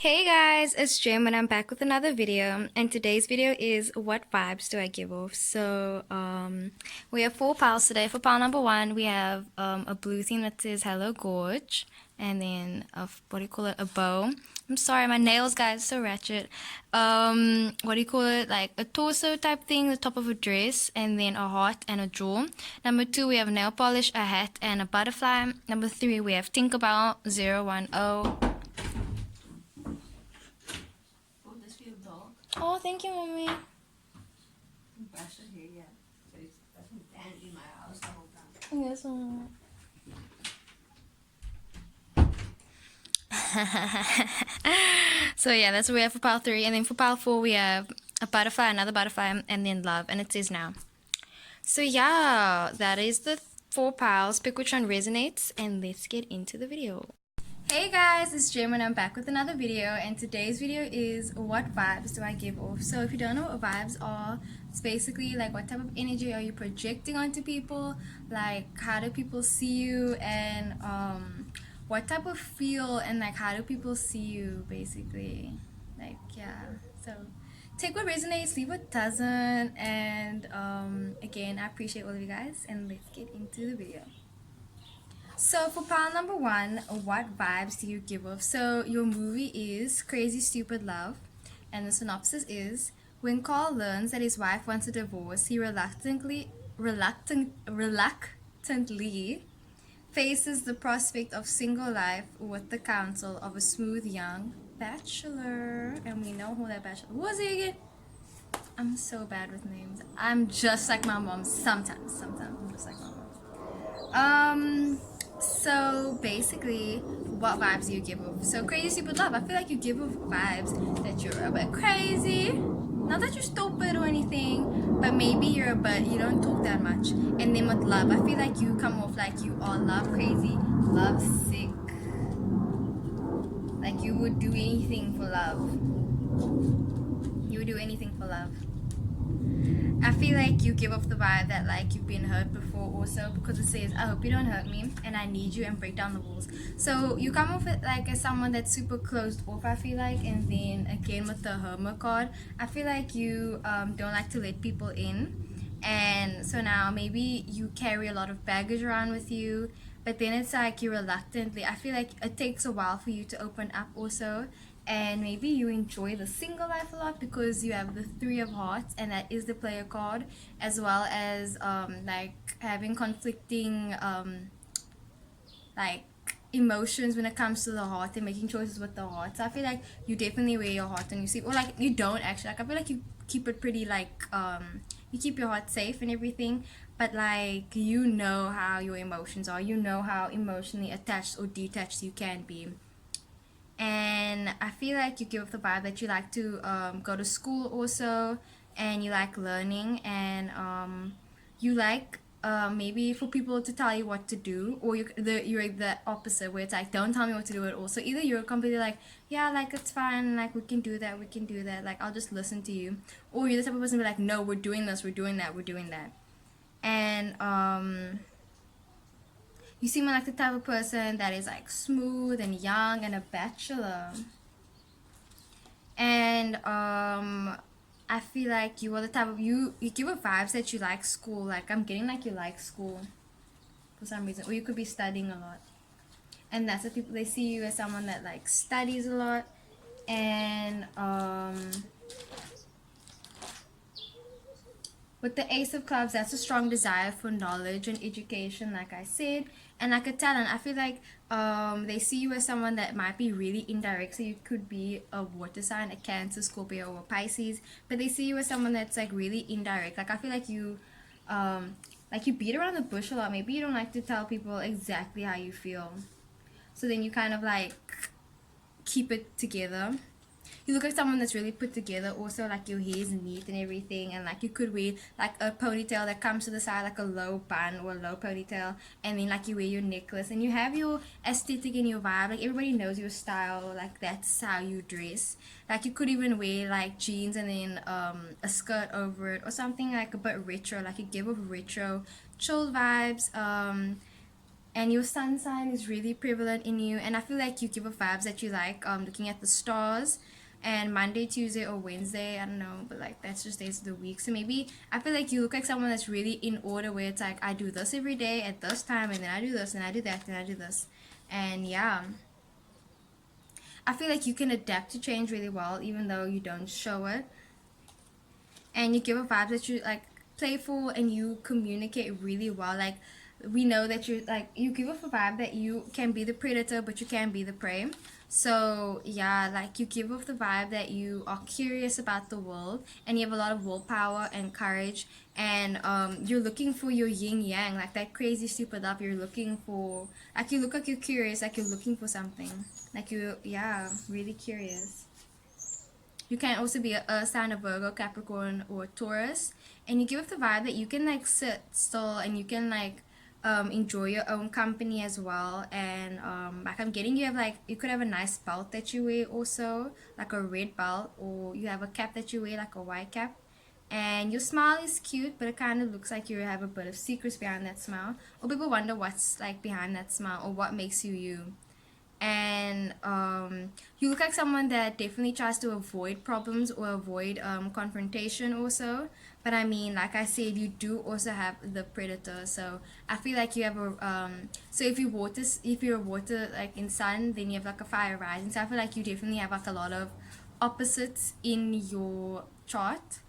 Hey guys, it's Jim and I'm back with another video, and today's video is what vibes do I give off. We have four piles today. For pile number one we have a blue theme that says hello gorge, and then what do you call it, a bow. I'm sorry, my nails guys, so ratchet. What do you call it, like a torso type thing, the top of a dress, and then a heart and a jaw. Number two we have nail polish, a hat, and a butterfly. Number three we have Tinkerbell 010. Oh, thank you, mommy. Yes, mom. So yeah, that's what we have for pile three, and then for pile four we have a butterfly, another butterfly, and then love, and it says now. So yeah, that is the four piles. Pick which one resonates, and let's get into the video. Hey guys, it's Jim and I'm back with another video, and today's video is what vibes do I give off. So if you don't know what vibes are, it's basically like what type of energy are you projecting onto people, like how do people see you, and what type of feel, and like how do people see you basically. Like yeah, so take what resonates, leave what doesn't, and again I appreciate all of you guys, and let's get into the video. So for pile number one, what vibes do you give off? So your movie is Crazy Stupid Love, and the synopsis is: when Carl learns that his wife wants a divorce, he reluctantly faces the prospect of single life with the counsel of a smooth young bachelor. And we know who that bachelor was. He again? I'm so bad with names. I'm just like my mom. Sometimes I'm just like my mom. So basically, what vibes do you give off? So Crazy Stupid Love, I feel like you give off vibes that you're a bit crazy. Not that you're stupid or anything, but maybe you're a bit, you don't talk that much. And then with love, I feel like you come off like you are love crazy, love sick. Like you would do anything for love. You would do anything for love. I feel like you give off the vibe that like you've been hurt before also, because it says I hope you don't hurt me and I need you, and break down the walls. So you come off it like as someone that's super closed off, I feel like. And then again with the Hermit card, I feel like you don't like to let people in, and so now maybe you carry a lot of baggage around with you, but then it's like you reluctantly, I feel like it takes a while for you to open up also. And maybe you enjoy the single life a lot because you have the three of hearts, and that is the player card, as well as like having conflicting like emotions when it comes to the heart and making choices with the heart. So I feel like you definitely wear your heart on your sleeve, or like you don't actually, like I feel like you keep it pretty like you keep your heart safe and everything, but like you know how your emotions are, you know how emotionally attached or detached you can be. And I feel like you give off the vibe that you like to go to school also, and you like learning, and you like maybe for people to tell you what to do, or you're the opposite, where it's like don't tell me what to do at all. So either you're completely like, yeah, like it's fine, like we can do that, like I'll just listen to you, or you're the type of person to be like, no, we're doing this, we're doing that, we're doing that. And you seem like the type of person that is like smooth and young and a bachelor. And I feel like you are the type of, you give a vibes that you like school. Like I'm getting like you like school for some reason, or you could be studying a lot. And that's the people, they see you as someone that like studies a lot. And with the Ace of Clubs, that's a strong desire for knowledge and education, like I said, and like a talent. I feel like they see you as someone that might be really indirect. So you could be a water sign, a Cancer, Scorpio, or Pisces, but they see you as someone that's like really indirect. Like I feel like you beat around the bush a lot. Maybe you don't like to tell people exactly how you feel. So then you kind of like keep it together. You look like someone that's really put together also, like your hair is neat and everything, and like you could wear like a ponytail that comes to the side, like a low bun or a low ponytail, and then like you wear your necklace, and you have your aesthetic and your vibe. Like everybody knows your style, like that's how you dress. Like you could even wear like jeans and then a skirt over it or something like a bit retro, like you give off retro chill vibes. and your sun sign is really prevalent in you, and I feel like you give off vibes that you like looking at the stars. And Monday, Tuesday, or Wednesday, I don't know, but like that's just days of the week. So maybe I feel like you look like someone that's really in order, where it's like I do this every day at this time, and then I do this, and I do that, and I do this. And yeah, I feel like you can adapt to change really well, even though you don't show it. And you give a vibe that you like playful, and you communicate really well. Like we know that you're like, you give off a vibe that you can be the predator, but you can be the prey. So yeah, like you give off the vibe that you are curious about the world, and you have a lot of willpower and courage. And you're looking for your yin yang, like that crazy stupid love. You're looking for, like, you look like you're curious, like you're looking for something, like you, yeah, really curious. You can also be a sign of Virgo, Capricorn, or Taurus, and you give off the vibe that you can like sit still, and you can like enjoy your own company as well. And like I'm getting, you have like, you could have a nice belt that you wear also, like a red belt, or you have a cap that you wear, like a white cap. And your smile is cute, but it kind of looks like you have a bit of secrets behind that smile, or people wonder what's like behind that smile, or what makes you you. And you look like someone that definitely tries to avoid problems, or avoid confrontation also. But I mean, like I said, you do also have the predator. So I feel like you have a so if you're water like in sun, then you have like a fire rising. So I feel like you definitely have like a lot of opposites in your chart.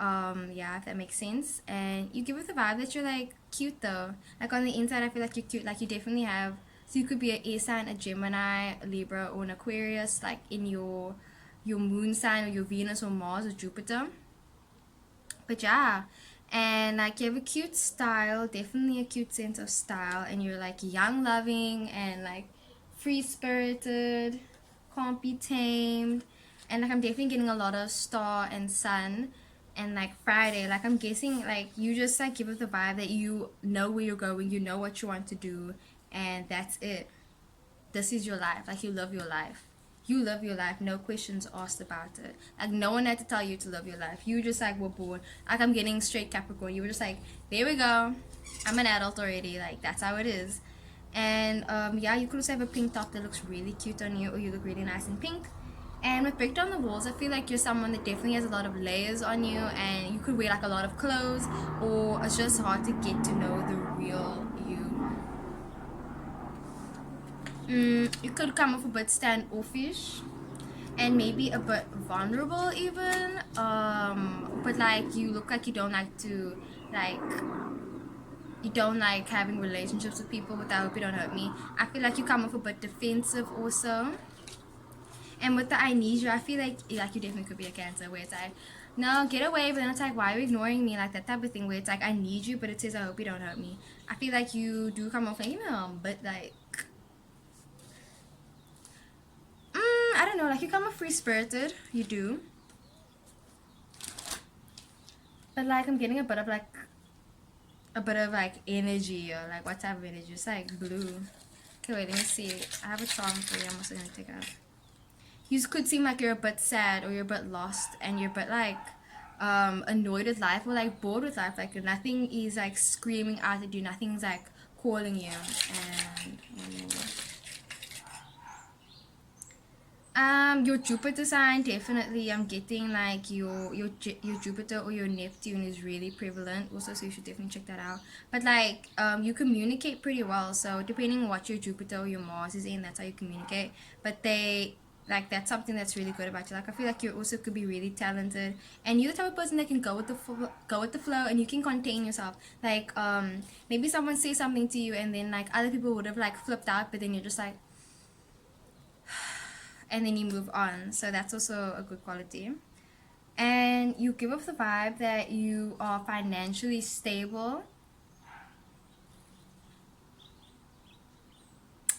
Yeah, if that makes sense. And you give it the vibe that you're like cute though. Like on the inside, I feel like you're cute. Like you definitely have. So you could be an air sign, a Gemini, a Libra, or an Aquarius. Like in your moon sign, or your Venus, or Mars, or Jupiter. But yeah, and like you have a cute style, definitely a cute sense of style, and you're like young, loving, and like free spirited, can't be tamed. And like I'm definitely getting a lot of star and sun. And like Friday, like I'm guessing like you just like give it the vibe that you know where you're going, you know what you want to do, and that's it. This is your life. Like you love your life. You love your life, no questions asked about it. Like no one had to tell you to love your life. You just like were born. Like I'm getting straight Capricorn. You were just like, there we go. I'm an adult already. Like that's how it is. And yeah, you could also have a pink top that looks really cute on you, or you look really nice in pink. And with Bricked on the Walls, I feel like you're someone that definitely has a lot of layers on you, and you could wear like a lot of clothes, or it's just hard to get to know the real you. You could come off a bit standoffish, and maybe a bit vulnerable even. But like you look like you don't like to, like, you don't like having relationships with people. But I hope you don't hurt me. I feel like you come off a bit defensive also. And with the I need you, I feel like you definitely could be a Cancer, where it's like, no, get away, but then it's like, why are you ignoring me? Like that type of thing, where it's like, I need you, but it says, I hope you don't hurt me. I feel like you do come off like, but like, I don't know, like you come off free spirited, you do. But like I'm getting a bit of like energy, or like what type of energy? It's like blue. Okay, wait, let me see. I have a charm for you. I'm also gonna take out. You could seem like you're a bit sad, or you're a bit lost, and you're a bit like annoyed with life, or like bored with life. Like nothing is like screaming out at you. Nothing's like calling you. And your Jupiter sign, definitely I'm getting like your Jupiter or your Neptune is really prevalent also, so you should definitely check that out. But like you communicate pretty well, so depending on what your Jupiter or your Mars is in, that's how you communicate. But they, like, that's something that's really good about you. Like I feel like you also could be really talented, and you're the type of person that can go with the flow, and you can contain yourself. Like maybe someone says something to you, and then like other people would have like flipped out, but then you're just like, and then you move on. So that's also a good quality. And you give off the vibe that you are financially stable,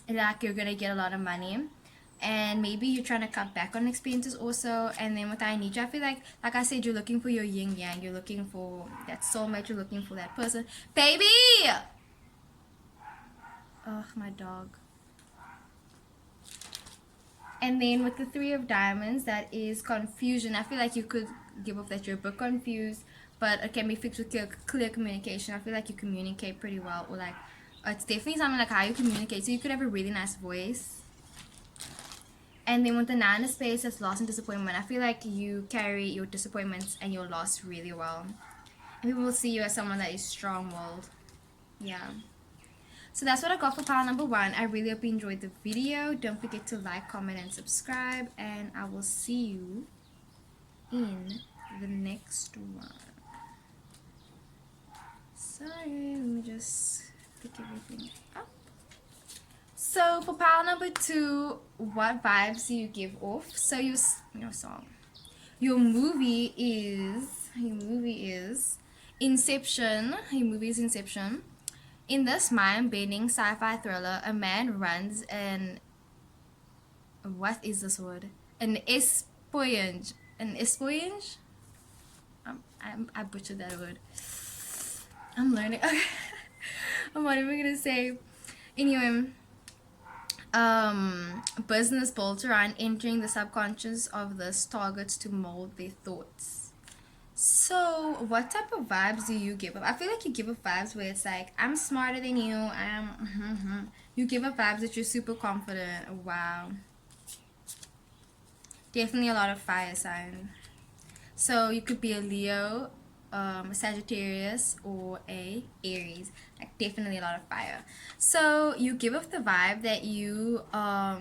like you're gonna get a lot of money, and maybe you're trying to cut back on expenses also. And then with I need you, I feel like I said, you're looking for your yin yang, you're looking for that soulmate, you're looking for that person, baby. Oh, my dog. And then with the Three of Diamonds, that is confusion. I feel like you could give off that you're a bit confused, but it can be fixed with clear communication. I feel like you communicate pretty well, or like It's definitely something like how you communicate. So you could have a really nice voice. And then with the 9 of Spades, that's loss and disappointment. I feel like you carry your disappointments and your loss really well. And people will see you as someone that is strong-willed. Yeah. So that's what I got for pile number 1. I really hope you enjoyed the video. Don't forget to like, comment, and subscribe. And I will see you in the next one. Sorry, let me just pick everything up. So for pile number 2, what vibes do you give off? So your song. Your movie is Inception. Your movie is Inception. In this mind-bending sci-fi thriller, a man runs an what is this word? An espionage. An espionage? I butchered that word. I'm learning. I'm not even gonna say. Anyway, business built around entering the subconscious of this targets to mold their thoughts. So, what type of vibes do you give up? I feel like you give up vibes where it's like, I'm smarter than you. You give up vibes that you're super confident. Wow. Definitely a lot of fire sign. So you could be a Leo, a Sagittarius, or a Aries. Like definitely a lot of fire. So you give off the vibe that you are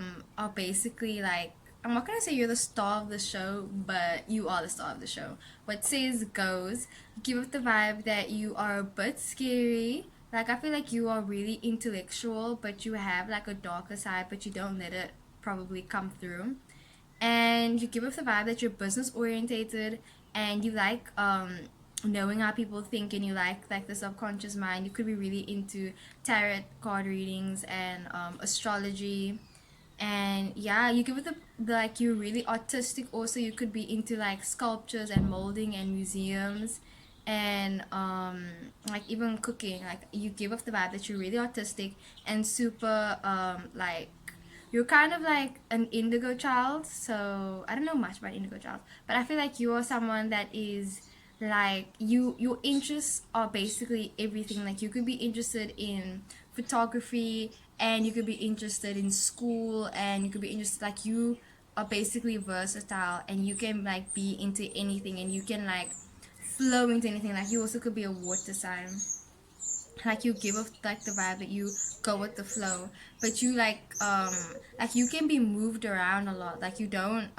basically like, I'm not gonna say you're the star of the show, but you are the star of the show. What says goes. Give off the vibe that you are a bit scary. Like I feel like you are really intellectual, but you have like a darker side, but you don't let it probably come through. And you give off the vibe that you're business orientated and you like knowing how people think, and you like the subconscious mind. You could be really into tarot card readings and astrology. And yeah, you give it the like, you're really artistic also. You could be into like sculptures and molding and museums and like even cooking. Like you give off the vibe that you're really artistic and super like you're kind of like an indigo child. So I don't know much about indigo child, but I feel like you are someone that is like your interests are basically everything. Like you could be interested in photography, and you could be interested in school, and you could be interested, like you are basically versatile, and you can like be into anything, and you can like flow into anything. Like you also could be a water sign. Like you give off like the vibe that you go with the flow, but you like you can be moved around a lot. Like you don't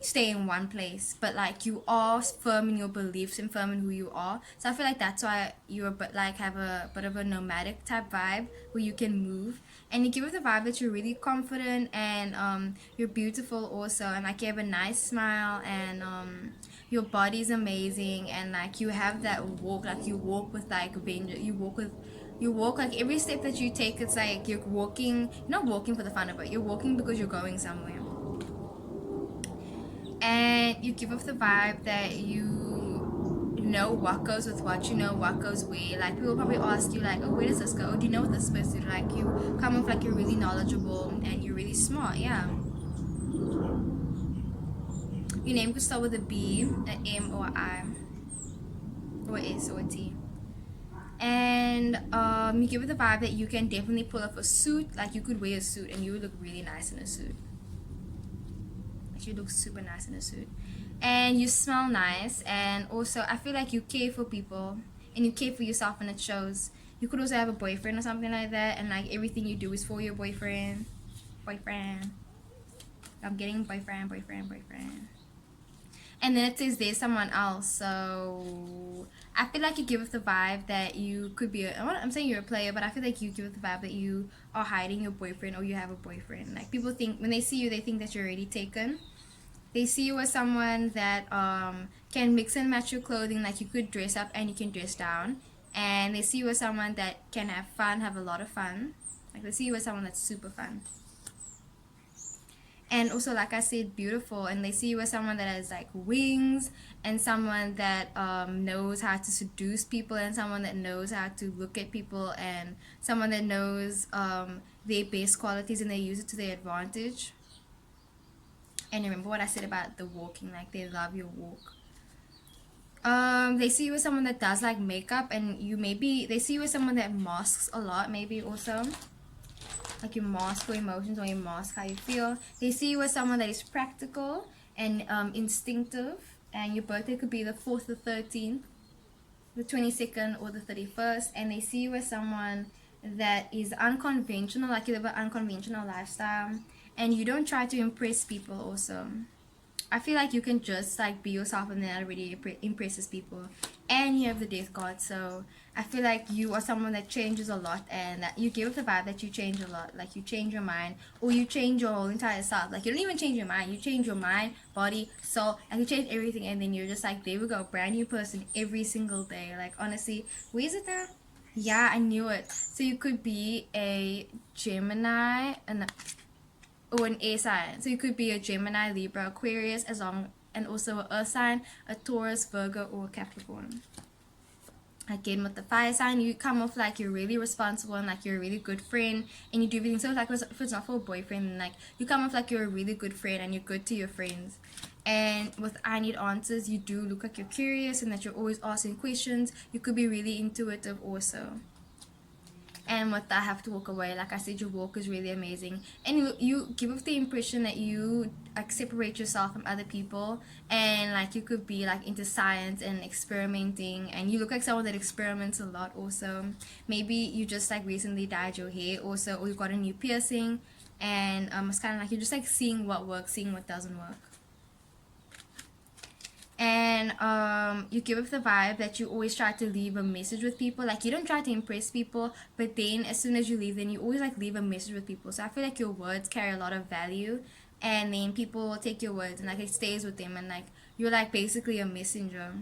stay in one place, but like you are firm in your beliefs and firm in who you are. So I feel like that's why you're but like have a bit of a nomadic type vibe where you can move, and you give it the vibe that you're really confident, and you're beautiful also, and like you have a nice smile, and your body's amazing, and like you have that walk. Like you walk with like vengeance. You walk like every step that you take, it's like you're walking, you're not walking for the fun of it, you're walking because you're going somewhere. And you give off the vibe that you know what goes with what, you know what goes where. Like people probably ask you like, oh, where does this go? Oh, do you know what this is supposed to do? Like you come off like you're really knowledgeable and you're really smart. Yeah. Your name could start with a B, an M, or an I, or an S, or a T. And you give it the vibe that you can definitely pull off a suit. Like you could wear a suit and you would look really nice in a suit. Like you look super nice in a suit. And you smell nice, and also I feel like you care for people and you care for yourself, and it shows. You could also have a boyfriend or something like that, and like everything you do is for your boyfriend. I'm getting boyfriend. And then it says there's someone else. So I feel like you give us the vibe that you could be I'm saying you're a player, but I feel like you give us the vibe that you are hiding your boyfriend, or you have a boyfriend. Like people think when they see you, they think that you're already taken. They see you as someone that can mix and match your clothing. Like you could dress up and you can dress down. And they see you as someone that can have fun, have a lot of fun. Like they see you as someone that's super fun. And also, like I said, beautiful. And they see you as someone that has like wings, and someone that knows how to seduce people, and someone that knows how to look at people, and someone that knows their best qualities and they use it to their advantage. And remember what I said about the walking, like they love your walk. They see you as someone that does like makeup, and they see you as someone that masks a lot, maybe also. Like you mask your emotions or you mask how you feel. They see you as someone that is practical and instinctive, and your birthday could be the 4th or 13th, the 22nd or the 31st, and they see you as someone that is unconventional, like you live an unconventional lifestyle, and you don't try to impress people also. I feel like you can just like be yourself, and that already impresses people. And you have the death card, so I feel like you are someone that changes a lot, and that you give the vibe that you change a lot. Like you change your mind, or you change your whole entire self. Like you don't even change your mind, you change your mind, body, soul, and you change everything, and then you're just like, there we go, brand new person every single day. Like honestly, where is it now? Yeah, I knew it. So you could be a Gemini, or an air sign. So you could be a Gemini, Libra, Aquarius, and also an earth sign, a Taurus, Virgo, or Capricorn. Again, with the fire sign, you come off like you're really responsible and like you're a really good friend, and you do everything. So like if it's not for a boyfriend, like you come off like you're a really good friend and you're good to your friends. And with I need answers, you do look like you're curious and that you're always asking questions. You could be really intuitive also. And with that, I have to walk away. Like I said, your walk is really amazing, and you give off the impression that you like separate yourself from other people, and like you could be like into science and experimenting, and you look like someone that experiments a lot also. Maybe you just like recently dyed your hair also, or you got a new piercing, and it's kind of like you're just like seeing what works, seeing what doesn't work. And you give off the vibe that you always try to leave a message with people. Like you don't try to impress people, but then as soon as you leave, then you always like leave a message with people. So I feel like your words carry a lot of value, and then people will take your words and like it stays with them, and like you're like basically a messenger.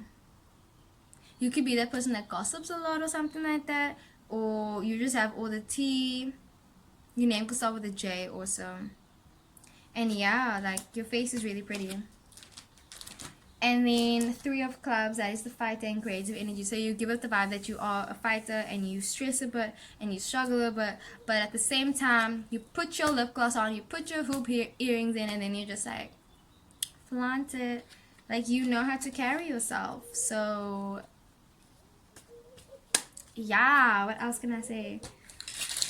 You could be that person that gossips a lot or something like that, or you just have all the tea. Your name could start with a J also. And yeah, like your face is really pretty. And then 3 of clubs, that is the fighter and creative energy. So you give up the vibe that you are a fighter and you stress a bit and you struggle a bit, but at the same time you put your lip gloss on, you put your hoop earrings in, and then you're just like flaunt it. Like you know how to carry yourself. So yeah, what else can I say?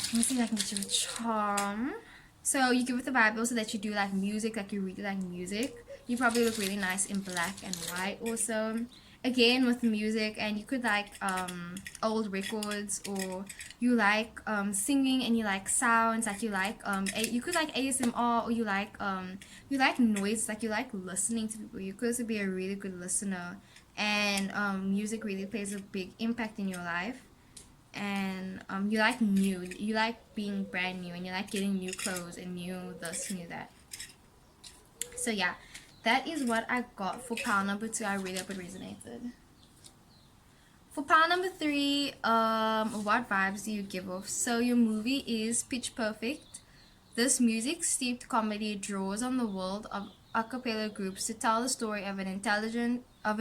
Let me see if I can get you a charm. So you give it the vibe also that you do like music, like you really like music. You probably look really nice in black and white also. Again with music, and you could like old records, or you like singing and you like sounds, like you like you could like ASMR, or you like noise, like you like listening to people. You could also be a really good listener, and music really plays a big impact in your life. And you like new, you like being brand new, and you like getting new clothes and new this, new that. So yeah, that is what I got for pile number 2. I really hope it resonated. For pile number 3, what vibes do you give off? So your movie is Pitch Perfect. This music steeped comedy draws on the world of a cappella groups to tell the story of an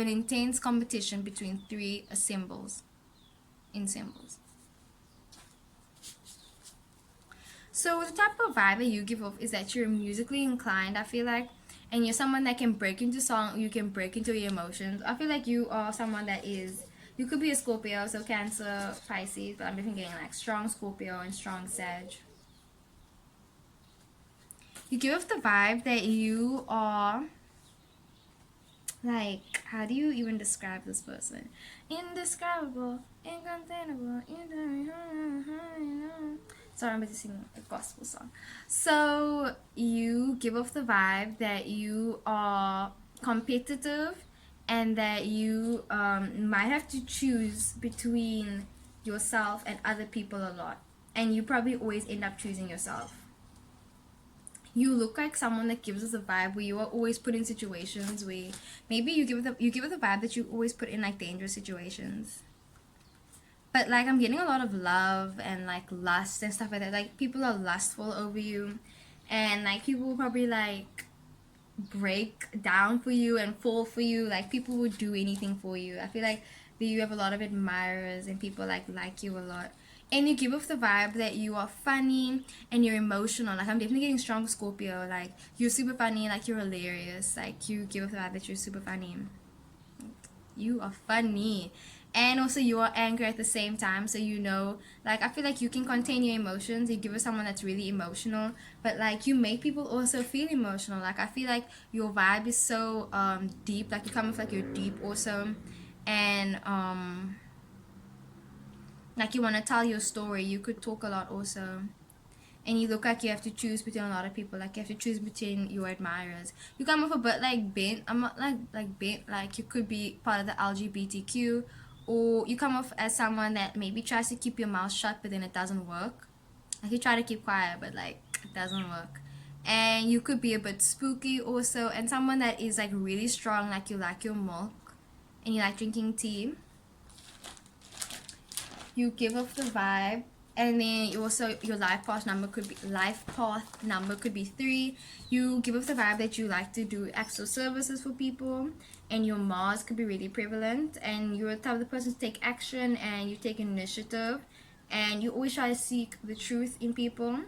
intense competition between 3 ensembles. So the type of vibe that you give off is that you're musically inclined, I feel like, and you're someone that can break into song, you can break into your emotions. I feel like you are someone that is, you could be a Scorpio, so Cancer, Pisces, but I'm definitely getting like strong Scorpio and strong Sag. You give off the vibe that you are like, how do you even describe this person? Indescribable, incontainable, sorry, I'm busy singing a gospel song. So you give off the vibe that you are competitive, and that you might have to choose between yourself and other people a lot, and you probably always end up choosing yourself. You look like someone that gives us a vibe where you are always put in situations where maybe you give it the vibe that you always put in like dangerous situations. But like I'm getting a lot of love and like lust and stuff like that. Like people are lustful over you, and like people will probably like break down for you and fall for you. Like people would do anything for you. I feel like that you have a lot of admirers and people like you a lot. And you give off the vibe that you are funny and you're emotional. Like I'm definitely getting strong Scorpio. Like you're super funny, like you're hilarious. Like you give off the vibe that you're super funny. You are funny. And also you are angry at the same time, so you know, like I feel like you can contain your emotions. You give us someone that's really emotional, but like you make people also feel emotional. Like I feel like your vibe is so deep, like you come with like you're deep also, and like you want to tell your story. You could talk a lot also, and you look like you have to choose between a lot of people. Like you have to choose between your admirers. You come off a bit like bent. I'm not like bent. Like you could be part of the LGBTQ, or you come off as someone that maybe tries to keep your mouth shut, but then it doesn't work. Like you try to keep quiet, but like it doesn't work. And you could be a bit spooky also, and someone that is like really strong. Like you like your milk, and you like drinking tea. You give off the vibe, and then you also your life path number could be 3. You give off the vibe that you like to do extra services for people, and your Mars could be really prevalent, and you're the type of the person to take action and you take initiative, and you always try to seek the truth in people,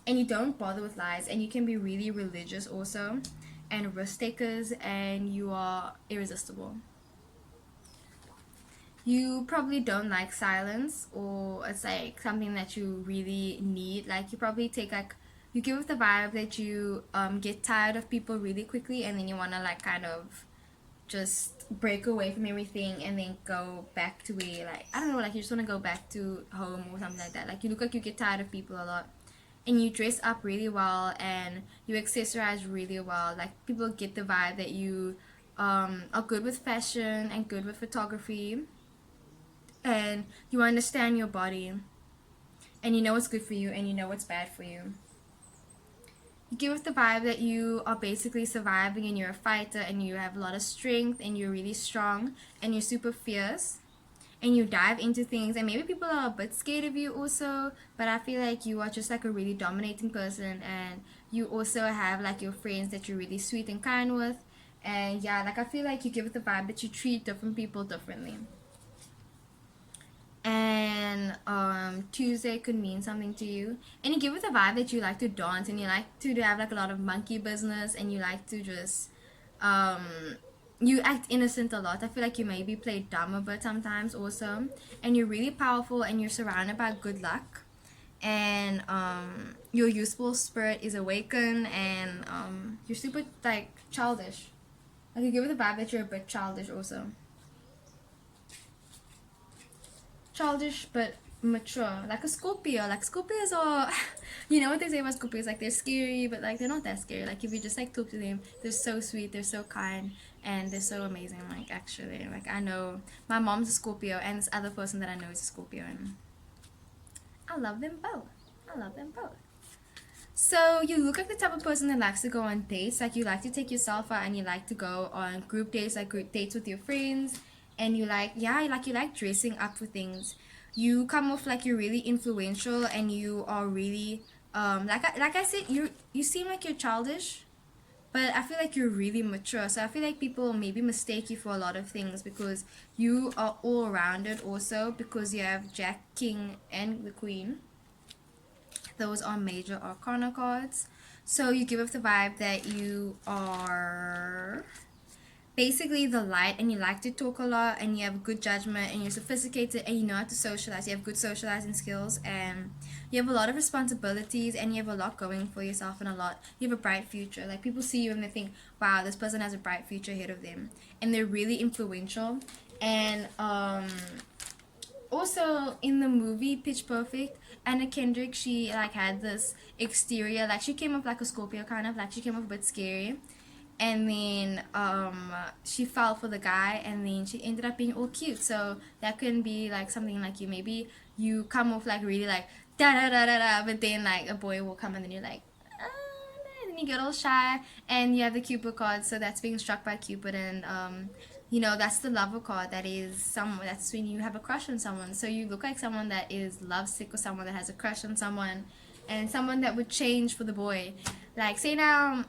and you don't bother with lies, and you can be really religious also, and risk takers, and you are irresistible. You probably don't like silence, or it's like something that you really need. Like you probably take like you give off the vibe that you get tired of people really quickly, and then you want to like kind of just break away from everything and then go back to where, like I don't know, like you just want to go back to home or something like that. Like you look like you get tired of people a lot, and you dress up really well and you accessorize really well. Like people get the vibe that you are good with fashion and good with photography, and you understand your body, and you know what's good for you and you know what's bad for you. You give off the vibe that you are basically surviving, and you're a fighter, and you have a lot of strength, and you're really strong, and you're super fierce, and you dive into things, and maybe people are a bit scared of you also, but I feel like you are just like a really dominating person, and you also have like your friends that you're really sweet and kind with, and yeah, like I feel like you give it the vibe that you treat different people differently. And Tuesday could mean something to you, and you give it the vibe that you like to dance, and you like to have like a lot of monkey business, and you like to just um you act innocent a lot. I feel like you maybe play dumb a bit sometimes also, and you're really powerful, and you're surrounded by good luck, and your youthful spirit is awakened, and you're super like childish. Like you give it the vibe that you're a bit childish also. Childish but mature, like a Scorpio. Like Scorpios are, you know what they say about Scorpios? Like they're scary, but like they're not that scary. Like if you just like talk to them, they're so sweet, they're so kind, and they're so amazing. Like actually, like I know my mom's a Scorpio, and this other person that I know is a Scorpio, and I love them both. I love them both. So you look like the type of person that likes to go on dates. Like you like to take yourself out, and you like to go on group dates, like group dates with your friends. And you like, yeah, you like dressing up for things. You come off like you're really influential, and you are really like I said, you seem like you're childish, but I feel like you're really mature. So I feel like people maybe mistake you for a lot of things, because you are all rounded also, because you have Jack, King, and the Queen. Those are major arcana cards. So you give off the vibe that you are basically the light, and you like to talk a lot, and you have good judgment, and you're sophisticated, and you know how to socialize. You have good socializing skills, and you have a lot of responsibilities, and you have a lot going for yourself, and you have a bright future. Like people see you and they think, wow, this person has a bright future ahead of them, and they're really influential. And also in the movie Pitch Perfect, Anna Kendrick, she like had this exterior, like she came up like a Scorpio, kind of like she came up a bit scary, and then she fell for the guy, and then she ended up being all cute. So that can be like something like you, maybe you come off like really like da da da da da, but then like a boy will come, and then you're like and then you get all shy, and you have the Cupid card, so that's being struck by Cupid, and you know, that's the lover card. That is someone, that's when you have a crush on someone. So you look like someone that is lovesick, or someone that has a crush on someone, and someone that would change for the boy. Like say now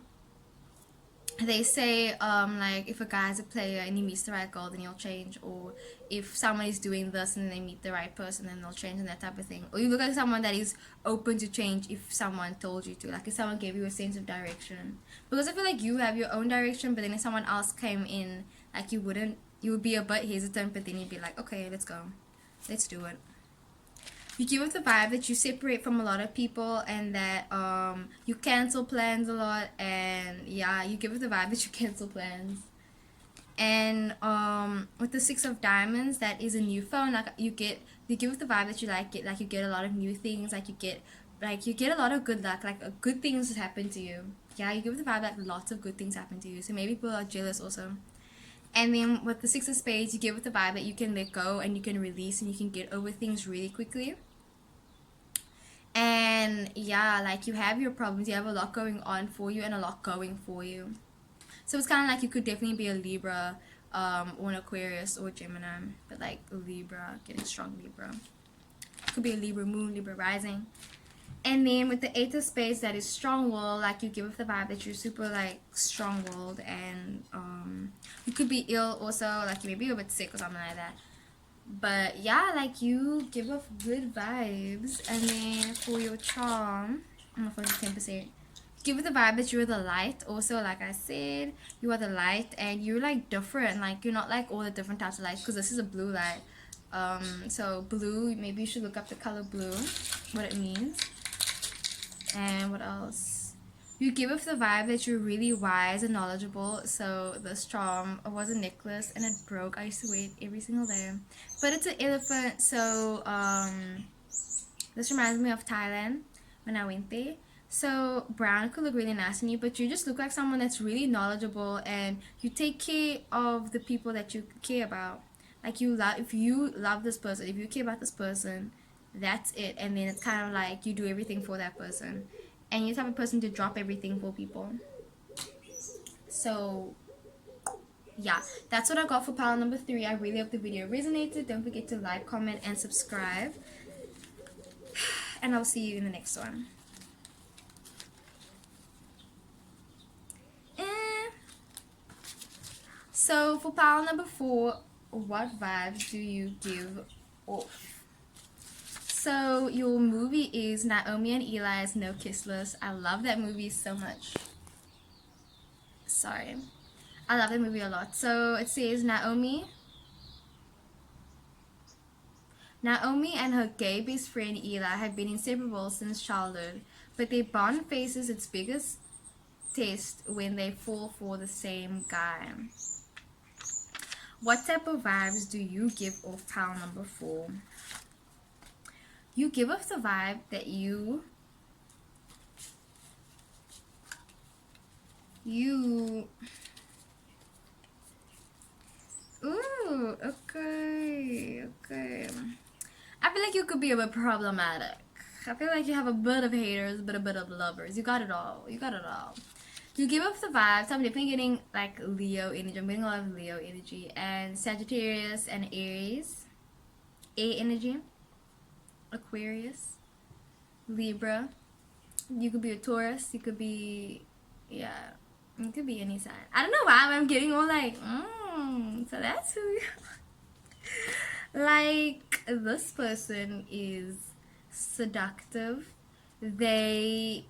they say like if a guy's a player and he meets the right girl, then he'll change, or if someone is doing this and they meet the right person, then they'll change, and that type of thing. Or you look like someone that is open to change if someone told you to, like if someone gave you a sense of direction, because I feel like you have your own direction, but then if someone else came in, like you wouldn't you would be a bit hesitant, but then you'd be like, okay, let's go, let's do it. You give off the vibe that you separate from a lot of people, and that you cancel plans a lot, and yeah, you give off the vibe that you cancel plans. And with the 6 of Diamonds, that is a new phone. Like you give off the vibe that you like it, like you get a lot of new things, like you get a lot of good luck, like good things happen to you. Yeah, you give off the vibe that lots of good things happen to you, so maybe people are jealous also. And then with the 6 of Spades, you give off the vibe that you can let go and you can release and you can get over things really quickly. And yeah, like you have your problems, you have a lot going on for you and a lot going for you. So it's kind of like you could definitely be a Libra, or an Aquarius or Gemini, but like a Libra, getting strong Libra. Could be a Libra moon, Libra rising. And then with the 8 of Spades, that is strong-willed. Like you give off the vibe that you're super like strong-willed, and you could be ill also, like maybe you're a bit sick or something like that. But yeah, like you give off good vibes. And then for your charm, I'm gonna focus 10%. Give it the vibe that you're the light. Also, like I said, you are the light, and you're like different. Like you're not like all the different types of lights, because this is a blue light. So blue, maybe you should look up the color blue, what it means. And what else? You give off the vibe that you're really wise and knowledgeable. So this charm was a necklace and it broke. I used to wear it every single day. But it's an elephant, so this reminds me of Thailand when I went there. So brown could look really nice on you, but you just look like someone that's really knowledgeable, and you take care of the people that you care about. Like if you love this person, if you care about this person, that's it. And then it's kind of like you do everything for that person, and you're the type of person to drop everything for people. So yeah, that's what I got for pile number 3. I really hope the video resonated. Don't forget to like, comment, and subscribe, and I'll see you in the next one. So for pile number 4, what vibes do you give off? So your movie is Naomi and Eli's No Kiss List. I love that movie so much. Sorry. I love that movie a lot. So it says Naomi and her gay best friend Eli have been inseparable since childhood, but their bond faces its biggest test when they fall for the same guy. What type of vibes do you give off, pile number 4? You give off the vibe that you ooh, okay. I feel like you could be a bit problematic. I feel like you have a bit of haters, but a bit of lovers. You got it all. You give off the vibes. I'm definitely getting like Leo energy. I'm getting a lot of Leo energy, and Sagittarius and Aries, air energy, Aquarius, Libra. You could be a Taurus. You could be, yeah, you could be any sign. I don't know why I'm getting all like, so that's who you are. Like, this person is seductive. They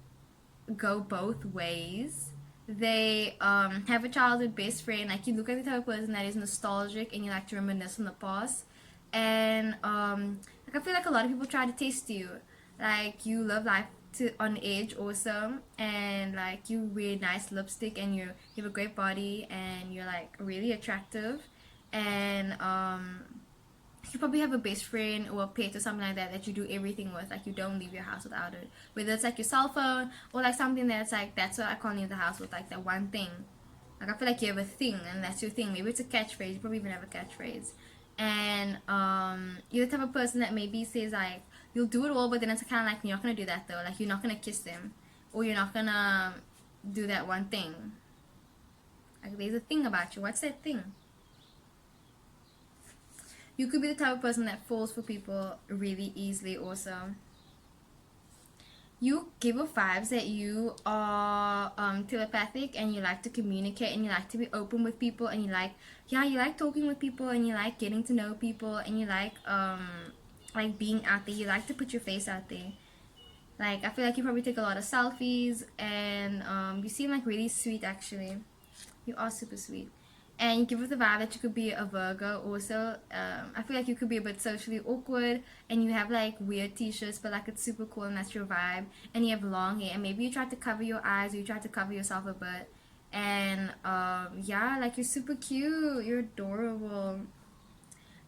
go both ways. They have a childhood best friend. Like, you look at the type of person that is nostalgic and you like to reminisce on the past. And like, I feel like a lot of people try to test you. Like, you live life on edge also, and like you wear nice lipstick, and you have a great body, and you're like really attractive, and you probably have a best friend or a pet or something like that that you do everything with. Like, you don't leave your house without it, whether it's like your cell phone or like something that's like, that's what I can't leave the house with, like that one thing. Like, I feel like you have a thing, and that's your thing. Maybe it's a catchphrase. You probably even have a catchphrase. And you're the type of person that maybe says like, you'll do it all, but then it's kind of like, you're not gonna do that though. Like, you're not gonna kiss them, or you're not gonna do that one thing. Like, there's a thing about you. What's that thing? You could be the type of person that falls for people really easily also. You give off vibes that you are telepathic, and you like to communicate, and you like to be open with people, and you like talking with people, and you like getting to know people, and you like being out there. You like to put your face out there. Like, I feel like you probably take a lot of selfies, and you seem like really sweet actually. You are super sweet. And you give off the vibe that you could be a Virgo also. I feel like you could be a bit socially awkward, and you have like weird t-shirts, but like it's super cool and that's your vibe. And you have long hair, and maybe you try to cover your eyes or you try to cover yourself a bit. And yeah, like you're super cute, you're adorable.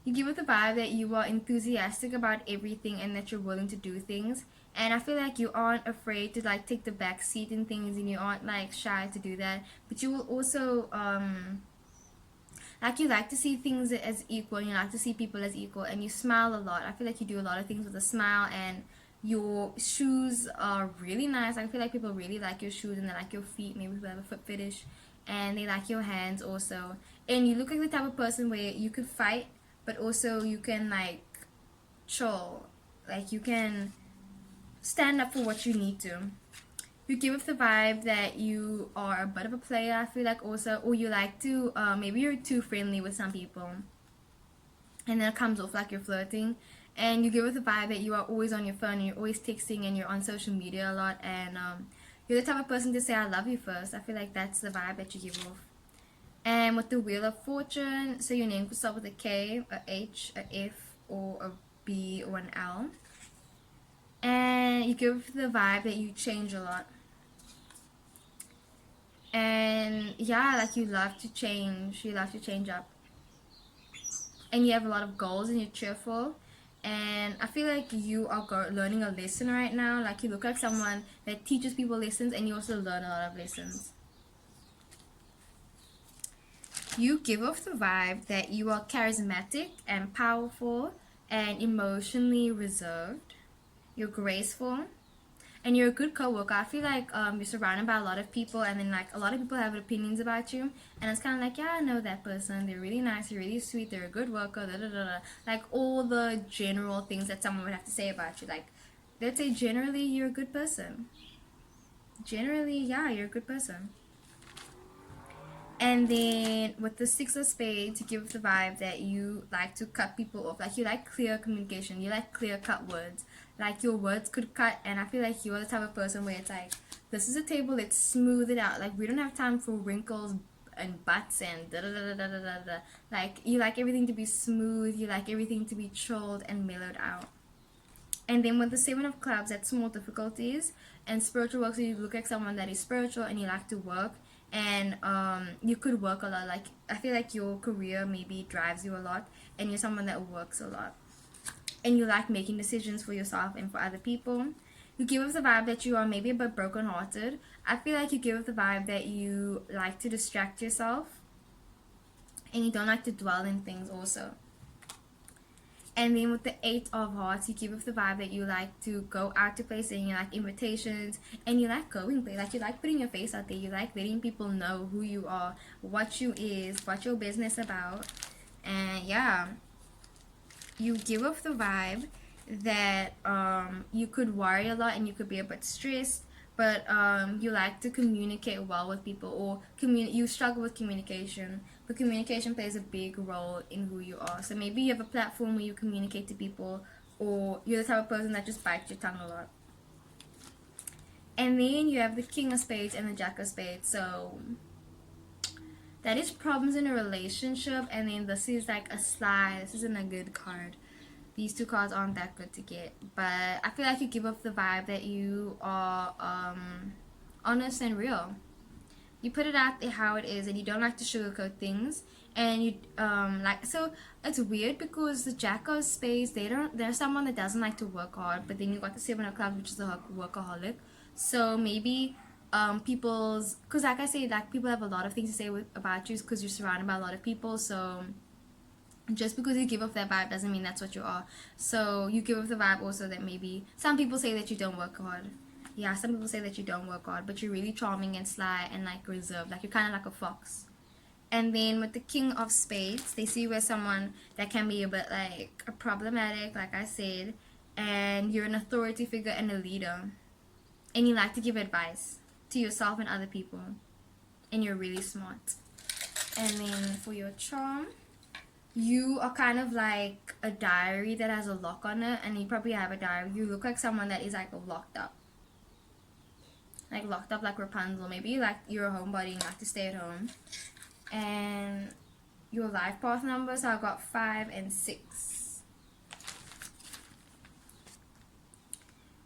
You give it the vibe that you are enthusiastic about everything and that you're willing to do things. And I feel like you aren't afraid to like take the back seat in things, and you aren't like shy to do that. But you will also like you like to see things as equal, and you like to see people as equal, and you smile a lot. I feel like you do a lot of things with a smile, and your shoes are really nice. I feel like people really like your shoes and they like your feet. Maybe people have a foot fetish, and they like your hands also. And you look like the type of person where you could fight, but also you can like chill. Like you can stand up for what you need to. You give off the vibe that you are a bit of a player, I feel like also, or you like to, maybe you're too friendly with some people, and then it comes off like you're flirting, and you give off the vibe that you are always on your phone, and you're always texting, and you're on social media a lot, and you're the type of person to say I love you first. I feel like that's the vibe that you give off. And with the Wheel of Fortune, so your name could start with a K, a H, a F, or a B, or an L. And you give the vibe that you change a lot. And yeah, like you love to change up, and you have a lot of goals, and you're cheerful. And I feel like you are learning a lesson right now. Like you look like someone that teaches people lessons, and you also learn a lot of lessons. You give off the vibe that you are charismatic and powerful and emotionally reserved. You're graceful, and you're a good coworker. I feel like you're surrounded by a lot of people, and then like a lot of people have opinions about you, and it's kind of like, yeah, I know that person. They're really nice. They're really sweet. They're a good worker. Da, da, da, da. Like all the general things that someone would have to say about you. Like they'd say generally you're a good person. Generally, yeah, you're a good person. And then with the Six of Spades, you give the vibe that you like to cut people off. Like you like clear communication. You like clear cut words. Like your words could cut, and I feel like you're the type of person where it's like, this is a table, let's smooth it out. Like we don't have time for wrinkles and butts and da da da da da da da. Like you like everything to be smooth. You like everything to be chilled and mellowed out. And then with the Seven of Clubs, that's more difficulties. And spiritual work, so you look like someone that is spiritual and you like to work. And you could work a lot. Like I feel like your career maybe drives you a lot, and you're someone that works a lot. And you like making decisions for yourself and for other people. You give off the vibe that you are maybe a bit broken-hearted. I feel like you give off the vibe that you like to distract yourself, and you don't like to dwell in things also. And then with the Eight of Hearts, you give off the vibe that you like to go out to places, and you like invitations, and you like going there. Like you like putting your face out there. You like letting people know who you are, what you is, what your business about. And yeah, you give off the vibe that you could worry a lot and you could be a bit stressed, but you like to communicate well with people, or you struggle with communication, but communication plays a big role in who you are. So maybe you have a platform where you communicate to people, or you're the type of person that just bites your tongue a lot. And then you have the King of Spades and the Jack of Spades. So that is problems in a relationship, and then this is like a slide. This isn't a good card. These two cards aren't that good to get, but I feel like you give off the vibe that you are honest and real. You put it out there how it is, and you don't like to sugarcoat things. And you like, so it's weird because the Jack of Spades, they're someone that doesn't like to work hard, but then you got the Seven of Clubs, which is a workaholic. So maybe people's, because like I say, like people have a lot of things to say about you because you're surrounded by a lot of people. So just because you give off that vibe doesn't mean that's what you are. So you give off the vibe also that maybe some people say that you don't work hard. Yeah, some people say that you don't work hard, but you're really charming and sly and like reserved. Like you're kind of like a fox. And then with the King of Spades, they see you as someone that can be a bit like a problematic, like I said, and you're an authority figure and a leader. And you like to give advice to yourself and other people. And you're really smart. And then for your charm, you are kind of like a diary that has a lock on it, and you probably have a diary. You look like someone that is like locked up. Like locked up like Rapunzel. Maybe like you're a homebody and you like to stay at home. and your life path number. So I got 5 and 6.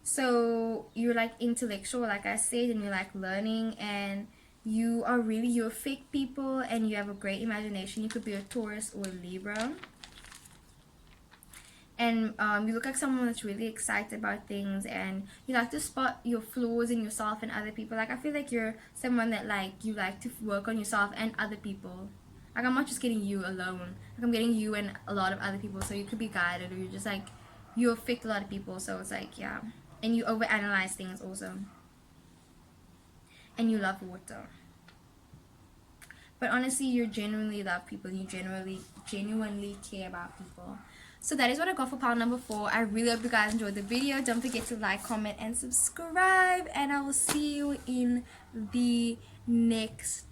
So you're like intellectual, like I said, and you like learning, and you affect people, and you have a great imagination. You could be a Taurus or a Libra. And you look like someone that's really excited about things, and you like to spot your flaws in yourself and other people. Like I feel like you're someone that like you like to work on yourself and other people. Like I'm not just getting you alone, like I'm getting you and a lot of other people. So you could be guided, or you're just like you affect a lot of people. So it's like, yeah. And you overanalyze things also, and you love water. But honestly, you genuinely love people. You genuinely care about people. So that is what I got for pile number 4. I really hope you guys enjoyed the video. Don't forget to like, comment, and subscribe. And I will see you in the next